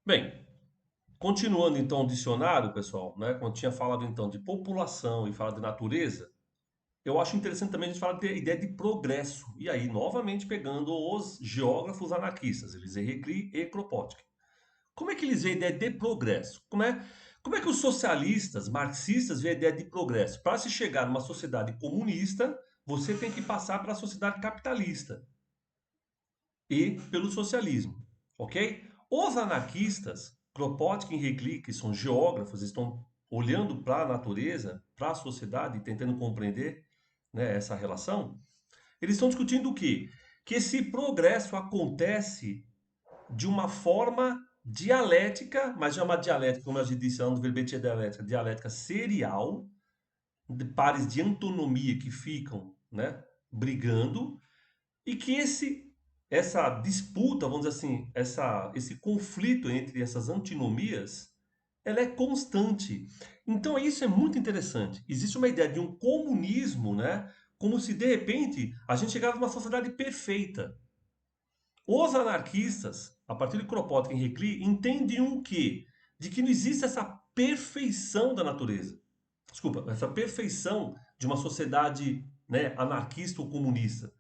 Bem, continuando então o dicionário, pessoal, né? Quando tinha falado então de população e falado de natureza, eu acho interessante também a gente falar da ideia de progresso. E aí, novamente, pegando os geógrafos anarquistas, Elisée Reclus e Kropotkin. Como é que eles veem a ideia de progresso? Como é que os socialistas, marxistas, veem a ideia de progresso? Para se chegar numa sociedade comunista, você tem que passar para a sociedade capitalista e pelo socialismo, ok? Os anarquistas, Kropotkin e Reclus, que são geógrafos, estão olhando para a natureza, para a sociedade, tentando compreender, né, essa relação. Eles estão discutindo o quê? Que esse progresso acontece de uma forma dialética, mas é uma dialética, como eu já disse, do verbete dialética serial, de pares de antonomia que ficam, né, brigando, e que essa disputa, vamos dizer assim, esse conflito entre essas antinomias, ela é constante. Então isso é muito interessante. Existe uma ideia de um comunismo, né? Como se de repente a gente chegasse numa sociedade perfeita. Os anarquistas, a partir de Kropotkin e Reclus, entendem o quê? De que não existe essa perfeição da natureza. Desculpa, essa perfeição de uma sociedade, né, anarquista ou comunista.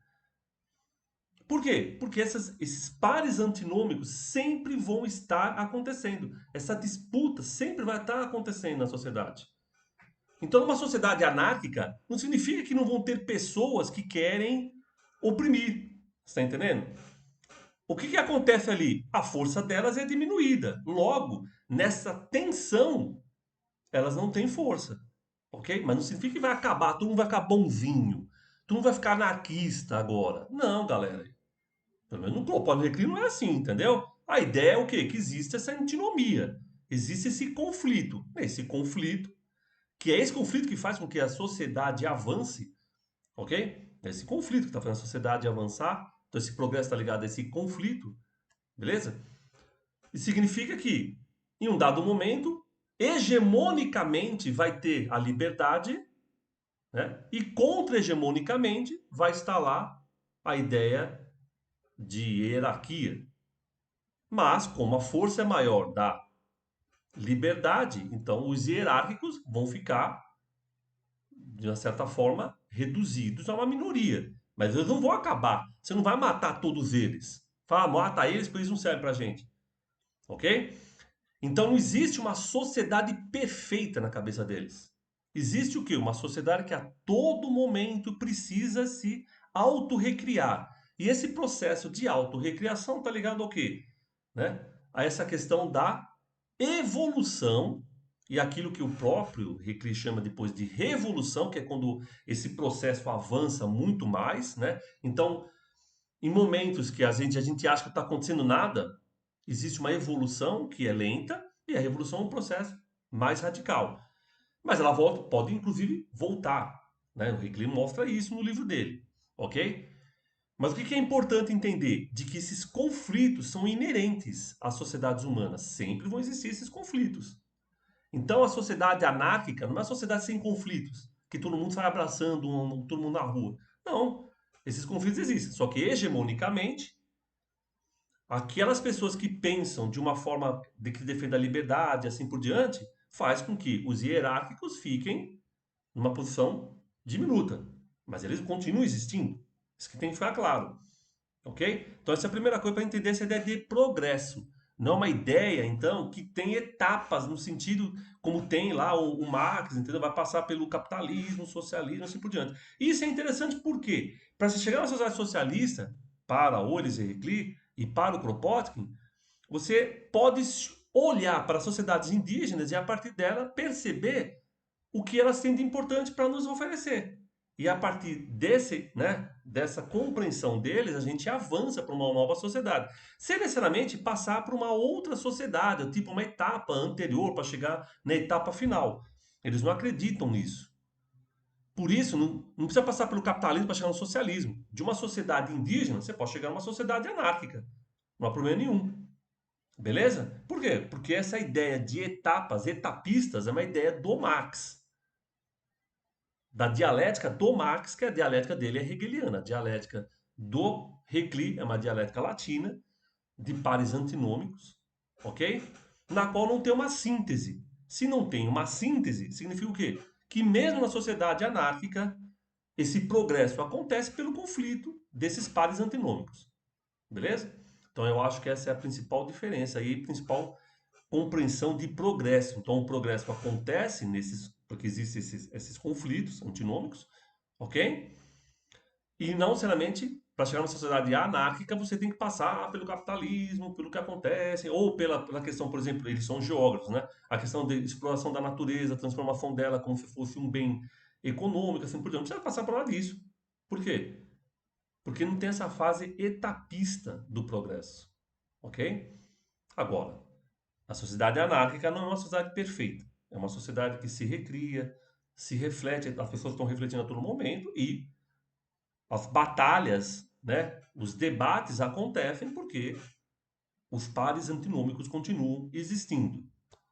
Por quê? Porque esses pares antinômicos sempre vão estar acontecendo. Essa disputa sempre vai estar acontecendo na sociedade. Então, uma sociedade anárquica não significa que não vão ter pessoas que querem oprimir. Está entendendo? O que acontece ali? A força delas é diminuída. Logo, nessa tensão, elas não têm força. Ok? Mas não significa que vai acabar, todo mundo vai ficar bonzinho. Todo mundo vai ficar anarquista agora. Não, galera. Pelo menos no Clopado Recrim não é assim, entendeu? A ideia é o quê? Que existe essa antinomia. Existe esse conflito. Esse conflito, que é esse conflito que faz com que a sociedade avance, ok? É esse conflito que está fazendo a sociedade avançar. Então esse progresso está ligado a esse conflito, beleza? E significa que, em um dado momento, hegemonicamente vai ter a liberdade, né? E contra-hegemonicamente vai estar lá a ideia de hierarquia. Mas, como a força é maior da liberdade, então os hierárquicos vão ficar, de uma certa forma, reduzidos a uma minoria. Mas eles não vão acabar. Você não vai matar todos eles. Fala, mata eles, porque eles não servem pra gente. Ok? Então não existe uma sociedade perfeita na cabeça deles. Existe o quê? Uma sociedade que a todo momento precisa se autorrecriar. E esse processo de autorrecriação está ligado ao quê? Né? A essa questão da evolução e aquilo que o próprio Reclus chama depois de revolução, que é quando esse processo avança muito mais, né? Então, em momentos que a gente acha que está acontecendo nada, existe uma evolução que é lenta e a revolução é um processo mais radical. Mas ela volta, pode inclusive voltar, né? O Reclus mostra isso no livro dele, ok? Mas o que é importante entender? De que esses conflitos são inerentes às sociedades humanas. Sempre vão existir esses conflitos. Então a sociedade anárquica não é uma sociedade sem conflitos, que todo mundo sai abraçando todo mundo na rua. Não. Esses conflitos existem. Só que hegemonicamente, aquelas pessoas que pensam de uma forma de que defende a liberdade e assim por diante, faz com que os hierárquicos fiquem numa posição diminuta. Mas eles continuam existindo. Isso que tem que ficar claro. Ok? Então, essa é a primeira coisa para entender essa ideia de progresso. Não é uma ideia, então, que tem etapas no sentido como tem lá o Marx, entendeu? Vai passar pelo capitalismo, socialismo, assim por diante. Isso é interessante por quê? Para se chegar na sociedade socialista, para o Reclus e para o Kropotkin, você pode olhar para as sociedades indígenas e, a partir dela, perceber o que elas têm de importante para nos oferecer. E a partir dessa compreensão deles, a gente avança para uma nova sociedade. Sem necessariamente passar para uma outra sociedade, tipo uma etapa anterior para chegar na etapa final. Eles não acreditam nisso. Por isso, não precisa passar pelo capitalismo para chegar no socialismo. De uma sociedade indígena, você pode chegar numa sociedade anárquica. Não há problema nenhum. Beleza? Por quê? Porque essa ideia de etapas, etapistas, é uma ideia do Marx, da dialética do Marx, que a dialética dele é hegeliana. A dialética do Reclus é uma dialética latina, de pares antinômicos, ok? Na qual não tem uma síntese. Se não tem uma síntese, significa o quê? Que mesmo na sociedade anárquica, esse progresso acontece pelo conflito desses pares antinômicos, beleza? Então eu acho que essa é a principal diferença aí, principal compreensão de progresso. Então o progresso acontece nesses, porque existem esses conflitos antinômicos, ok? E não necessariamente, para chegar numa sociedade anárquica, você tem que passar pelo capitalismo, pelo que acontece, ou pela questão, por exemplo, eles são geógrafos, né? A questão de exploração da natureza, transformação dela como se fosse um bem econômico, assim por diante. Não precisa passar por nada disso. Por quê? Porque não tem essa fase etapista do progresso, ok? Agora, a sociedade anárquica não é uma sociedade perfeita. É uma sociedade que se recria, se reflete, as pessoas estão refletindo a todo momento e as batalhas, né, os debates acontecem porque os pares antinômicos continuam existindo.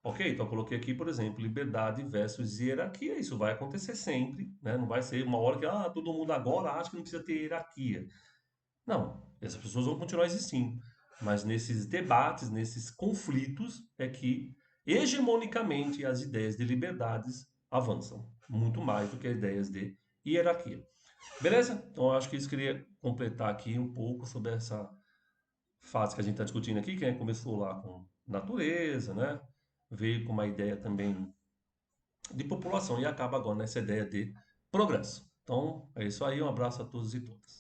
Ok? Então eu coloquei aqui, por exemplo, liberdade versus hierarquia. Isso vai acontecer sempre, né? Não vai ser uma hora que todo mundo agora acha que não precisa ter hierarquia. Não, essas pessoas vão continuar existindo. Mas nesses debates, nesses conflitos, é que hegemonicamente as ideias de liberdades avançam. Muito mais do que as ideias de hierarquia. Beleza? Então eu acho que isso queria completar aqui um pouco sobre essa fase que a gente está discutindo aqui, que começou lá com natureza, né? Veio com uma ideia também de população e acaba agora nessa ideia de progresso. Então é isso aí, um abraço a todos e todas.